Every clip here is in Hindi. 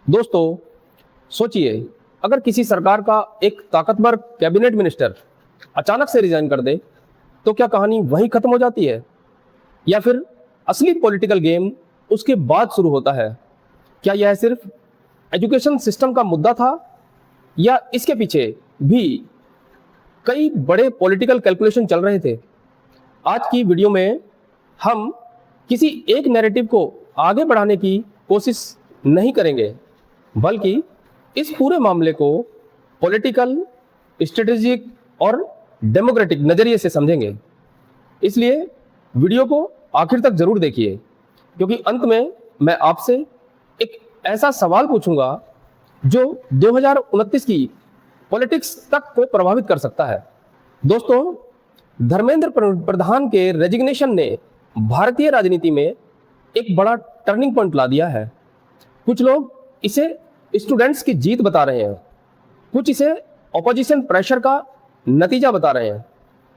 दोस्तों, सोचिए, अगर किसी सरकार का एक ताकतवर कैबिनेट मिनिस्टर अचानक से रिजाइन कर दे तो क्या कहानी वहीं खत्म हो जाती है या फिर असली पॉलिटिकल गेम उसके बाद शुरू होता है? क्या यह सिर्फ एजुकेशन सिस्टम का मुद्दा था या इसके पीछे भी कई बड़े पॉलिटिकल कैलकुलेशन चल रहे थे? आज की वीडियो में हम किसी एक नैरेटिव को आगे बढ़ाने की कोशिश नहीं करेंगे, बल्कि इस पूरे मामले को पॉलिटिकल, स्ट्रेटेजिक और डेमोक्रेटिक नजरिए से समझेंगे। इसलिए वीडियो को आखिर तक जरूर देखिए, क्योंकि अंत में मैं आपसे एक ऐसा सवाल पूछूंगा जो 2029 की पॉलिटिक्स तक को प्रभावित कर सकता है। दोस्तों, धर्मेंद्र प्रधान के रेजिग्नेशन ने भारतीय राजनीति में एक बड़ा टर्निंग पॉइंट ला दिया है। कुछ लोग इसे स्टूडेंट्स की जीत बता रहे हैं, कुछ इसे ऑपोजिशन प्रेशर का नतीजा बता रहे हैं,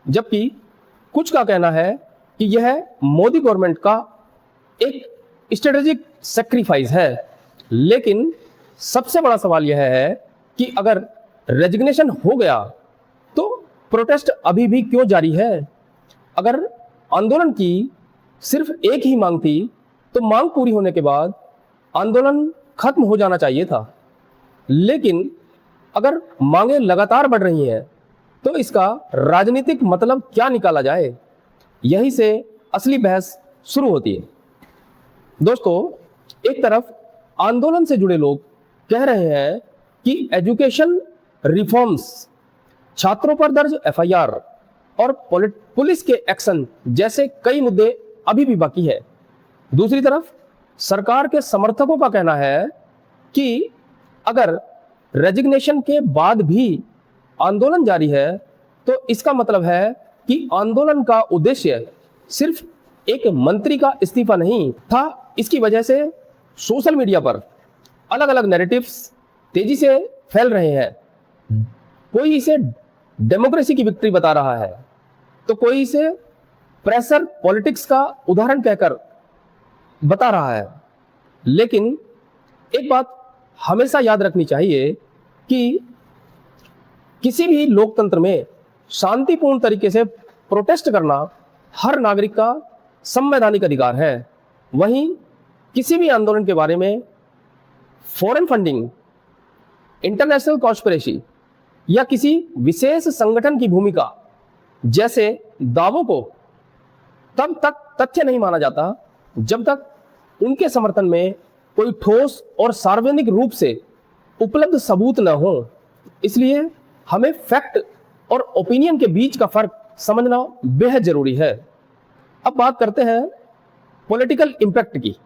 जबकि कुछ का कहना है कि यह मोदी गवर्नमेंट का एक स्ट्रेटेजिक सैक्रिफाइस है। लेकिन सबसे बड़ा सवाल यह है कि अगर रेजिग्नेशन हो गया तो प्रोटेस्ट अभी भी क्यों जारी है? अगर आंदोलन की सिर्फ एक ही मांग थी तो मांग पूरी होने के बाद आंदोलन खत्म हो जाना चाहिए था। लेकिन अगर मांगें लगातार बढ़ रही हैं तो इसका राजनीतिक मतलब क्या निकाला जाए? यहीं से असली बहस शुरू होती है। दोस्तों, एक तरफ आंदोलन से जुड़े लोग कह रहे हैं कि एजुकेशन रिफॉर्म्स, छात्रों पर दर्ज एफआईआर और पुलिस के एक्शन जैसे कई मुद्दे अभी भी बाकी है। दूसरी तरफ सरकार के समर्थकों का कहना है कि अगर रेजिग्नेशन के बाद भी आंदोलन जारी है तो इसका मतलब है कि आंदोलन का उद्देश्य सिर्फ एक मंत्री का इस्तीफा नहीं था। इसकी वजह से सोशल मीडिया पर अलग अलग नैरेटिव्स तेजी से फैल रहे हैं। कोई इसे डेमोक्रेसी की विक्ट्री बता रहा है तो कोई इसे प्रेशर पॉलिटिक्स का उदाहरण कहकर बता रहा है। लेकिन एक बात हमेशा याद रखनी चाहिए कि किसी भी लोकतंत्र में शांतिपूर्ण तरीके से प्रोटेस्ट करना हर नागरिक का संवैधानिक अधिकार है। वहीं किसी भी आंदोलन के बारे में फॉरेन फंडिंग, इंटरनेशनल कॉन्स्पिरेसी या किसी विशेष संगठन की भूमिका जैसे दावों को तब तक तथ्य नहीं माना जाता जब तक उनके समर्थन में कोई ठोस और सार्वजनिक रूप से उपलब्ध सबूत न हो। इसलिए हमें फैक्ट और ओपिनियन के बीच का फर्क समझना बेहद जरूरी है। अब बात करते हैं पॉलिटिकल इंपैक्ट की।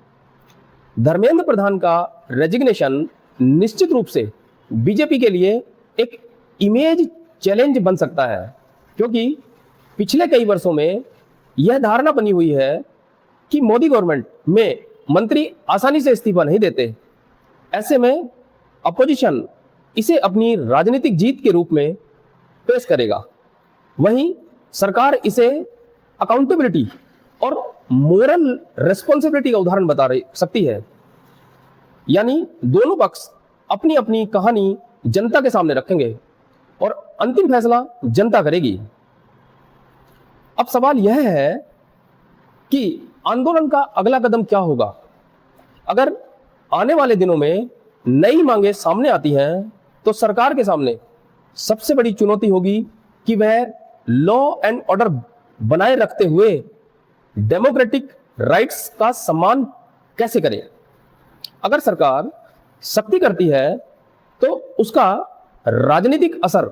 धर्मेंद्र प्रधान का रेजिग्नेशन निश्चित रूप से बीजेपी के लिए एक इमेज चैलेंज बन सकता है, क्योंकि पिछले कई वर्षों में यह धारणा बनी हुई है कि मोदी गवर्नमेंट में मंत्री आसानी से इस्तीफा नहीं देते। ऐसे में अपोजिशन इसे अपनी राजनीतिक जीत के रूप में पेश करेगा, वहीं सरकार इसे अकाउंटेबिलिटी और मोरल रेस्पॉन्सिबिलिटी का उदाहरण बता सकती है। यानी दोनों पक्ष अपनी अपनी कहानी जनता के सामने रखेंगे और अंतिम फैसला जनता करेगी। अब सवाल यह है कि आंदोलन का अगला कदम क्या होगा? अगर आने वाले दिनों में नई मांगें सामने आती हैं तो सरकार के सामने सबसे बड़ी चुनौती होगी कि वह लॉ एंड ऑर्डर बनाए रखते हुए डेमोक्रेटिक राइट्स का सम्मान कैसे करे। अगर सरकार सख्ती करती है तो उसका राजनीतिक असर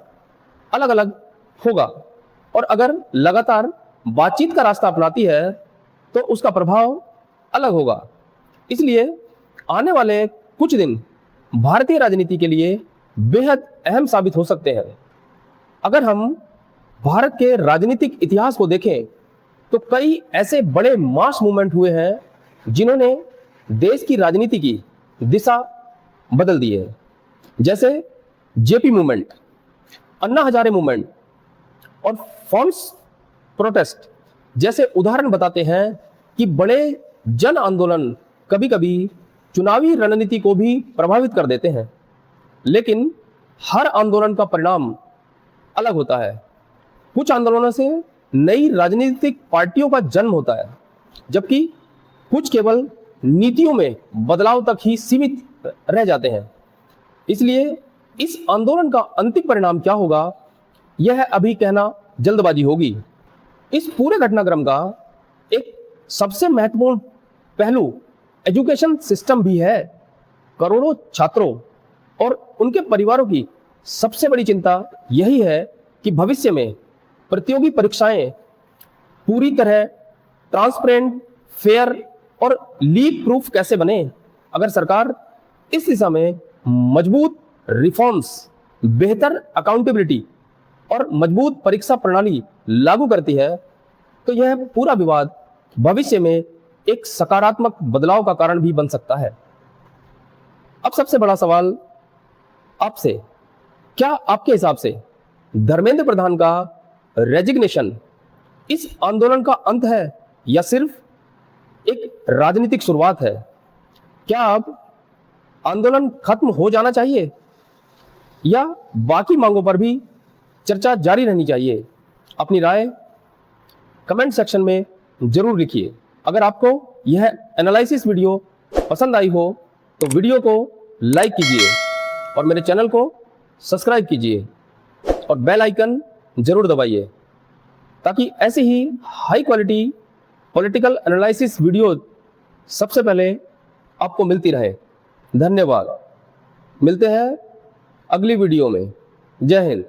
अलग अलग होगा, और अगर लगातार बातचीत का रास्ता अपनाती है तो उसका प्रभाव अलग होगा। इसलिए आने वाले कुछ दिन भारतीय राजनीति के लिए बेहद अहम साबित हो सकते हैं। अगर हम भारत के राजनीतिक इतिहास को देखें तो कई ऐसे बड़े मास मूवमेंट हुए हैं जिन्होंने देश की राजनीति की दिशा बदल दी है, जैसे JP movement, Anna Hazare movement और फॉर्म्स प्रोटेस्ट जैसे उदाहरण बताते हैं कि बड़े जन आंदोलन कभी कभी चुनावी रणनीति को भी प्रभावित कर देते हैं। लेकिन हर आंदोलन का परिणाम अलग होता है। कुछ आंदोलनों से नई राजनीतिक पार्टियों का जन्म होता है, जबकि कुछ केवल नीतियों में बदलाव तक ही सीमित रह जाते हैं। इसलिए इस आंदोलन का अंतिम परिणाम क्या होगा, यह अभी कहना जल्दबाजी होगी। इस पूरे घटनाक्रम का एक सबसे महत्वपूर्ण पहलू एजुकेशन सिस्टम भी है। करोड़ों छात्रों और उनके परिवारों की सबसे बड़ी चिंता यही है कि भविष्य में प्रतियोगी परीक्षाएं पूरी तरह ट्रांसपेरेंट, फेयर और लीक प्रूफ कैसे बने। अगर सरकार इस दिशा में मजबूत रिफॉर्म्स, बेहतर अकाउंटेबिलिटी और मजबूत परीक्षा प्रणाली लागू करती है, तो यह पूरा विवाद भविष्य में एक सकारात्मक बदलाव का कारण भी बन सकता है। अब सबसे बड़ा सवाल आपसे, क्या आपके हिसाब से धर्मेंद्र प्रधान का रेजिग्नेशन इस आंदोलन का अंत है या सिर्फ एक राजनीतिक शुरुआत है? क्या अब आंदोलन खत्म हो जाना चाहिए या बाकी मांगों पर भी चर्चा जारी रहनी चाहिए? अपनी राय कमेंट सेक्शन में जरूर लिखिए। अगर आपको यह एनालिसिस वीडियो पसंद आई हो तो वीडियो को लाइक कीजिए और मेरे चैनल को सब्सक्राइब कीजिए और बेल आइकन जरूर दबाइए, ताकि ऐसे ही high quality political analysis video सबसे पहले आपको मिलती रहे। धन्यवाद। मिलते हैं अगली वीडियो में। जय हिंद।